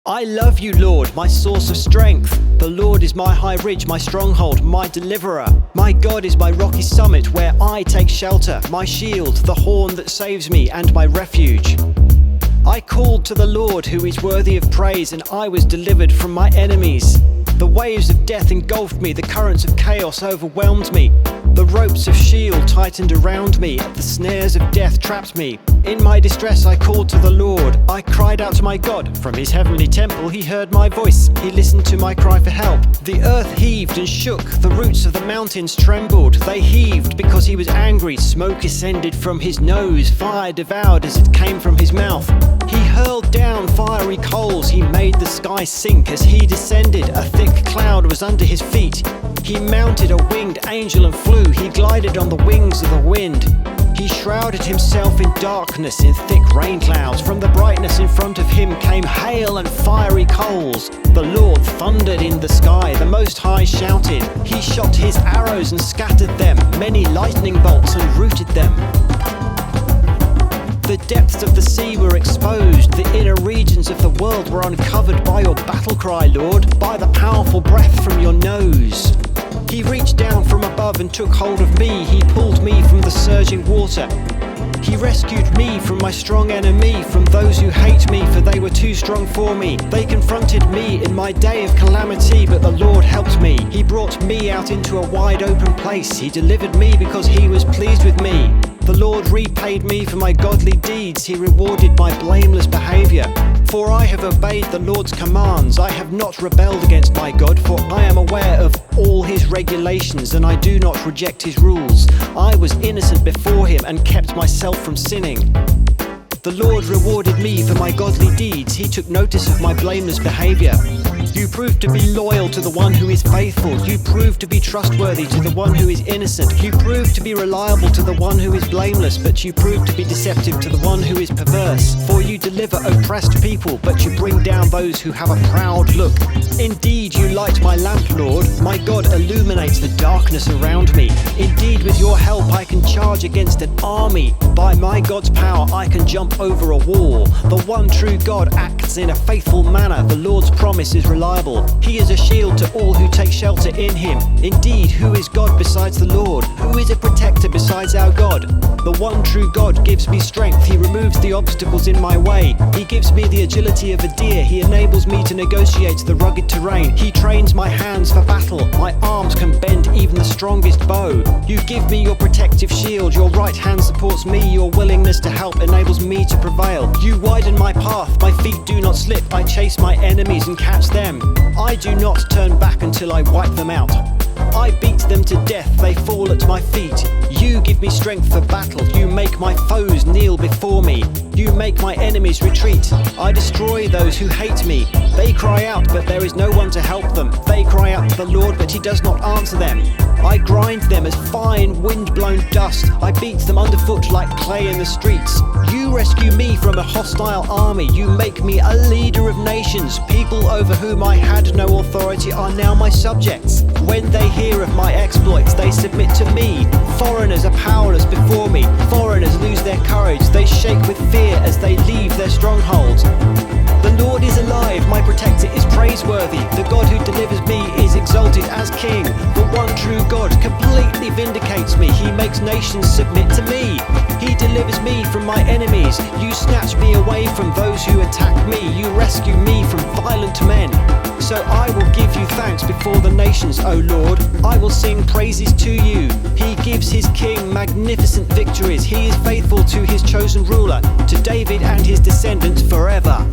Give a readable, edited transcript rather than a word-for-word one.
I love you, Lord, my source of strength. The Lord is my high ridge, my stronghold, my deliverer. My God is my rocky summit where I take shelter, my shield, the horn that saves me, and my refuge. I called to the Lord who is worthy of praise, and I was delivered from my enemies. The waves of death engulfed me, the currents of chaos overwhelmed me. The ropes of shield tightened around me, the snares of death trapped me. In my distress I called to the Lord, I cried out to my God. From his heavenly temple he heard my voice, he listened to my cry for help. The earth heaved and shook, the roots of the mountains trembled. They heaved because he was angry, smoke ascended from his nose, fire devoured as it came from his mouth. He hurled down fiery coals, he made the sky sink as he descended. A thick cloud was under his feet. He mounted a winged angel and flew, he glided on the wings of the wind. He shrouded himself in darkness, in thick rain clouds. From the brightness in front of him came hail and fiery coals. The Lord thundered in the sky, the Most High shouted. He shot his arrows and scattered them, many lightning bolts and rooted them. The depths of the sea were exposed, the inner regions of the world were uncovered by your battle cry, Lord, by the powerful breath from your nose. He reached down from above and took hold of me, he pulled me from the surging water. He rescued me from my strong enemy, from those who hate me, for they were too strong for me. They confronted me in my day of calamity, but the Lord helped me. He brought me out into a wide open place. He delivered me because he was pleased with me. The Lord repaid me for my godly deeds. He rewarded my blameless behavior. For I have obeyed the Lord's commands. I have not rebelled against my God, for I am aware of all his regulations, and I do not reject his rules. I was innocent before him and kept myself from sinning. The Lord rewarded me for my godly deeds. He took notice of my blameless behavior. You proved to be loyal to the one who is faithful. You proved to be trustworthy to the one who is innocent. You proved to be reliable to the one who is blameless, but you proved to be deceptive to the one who is perverse. For you deliver oppressed people, but you bring down those who have a proud look. Indeed, you light my lamp, Lord. My God illuminates the darkness around me. Indeed, with your help I can charge against an army. By my God's power I can jump over a wall. The one true God acts in a faithful manner. The Lord's promise is reliable. He is a shield to all who take shelter in him. Indeed, who is God besides the Lord? Who is a protector besides our God? The one true God gives me strength. He removes the obstacles in my way. He gives me the agility of a deer. He enables me to negotiate the rugged terrain. He trains my hands for battle. My arms can bend even the strongest bow. You give me your protective shield. Your right hand supports me. Your willingness to help enables me to prevail. You widen my path. My feet do not slip. I chase my enemies and catch them. I do not turn back until I wipe them out. I beat them to death, they fall at my feet. You give me strength for battle. You make my foes kneel before me. You make my enemies retreat. I destroy those who hate me. They cry out, but there is no one to help them. They cry out to the Lord, but he does not answer them. I grind them as fine wind-blown dust. I beat them underfoot like clay in the streets. You rescue me from a hostile army. You make me a leader of nations. People over whom I had no authority are now my subjects. When they hear of my exploits, they submit to me. Foreigners are powerless before me. Foreigners lose their courage. They shake with fear as they leave their strongholds. The Lord is alive, my protector is praiseworthy. The God who delivers me is exalted as king. The one true God completely vindicates me. He makes nations submit to me. He delivers me from my enemies. You snatch me away from those who attack me. You rescue me from violent men. So I will give you thanks before the nations, O Lord. I will sing praises to you. He gives his king magnificent victories. He is faithful to his chosen ruler, to David and his descendants forever.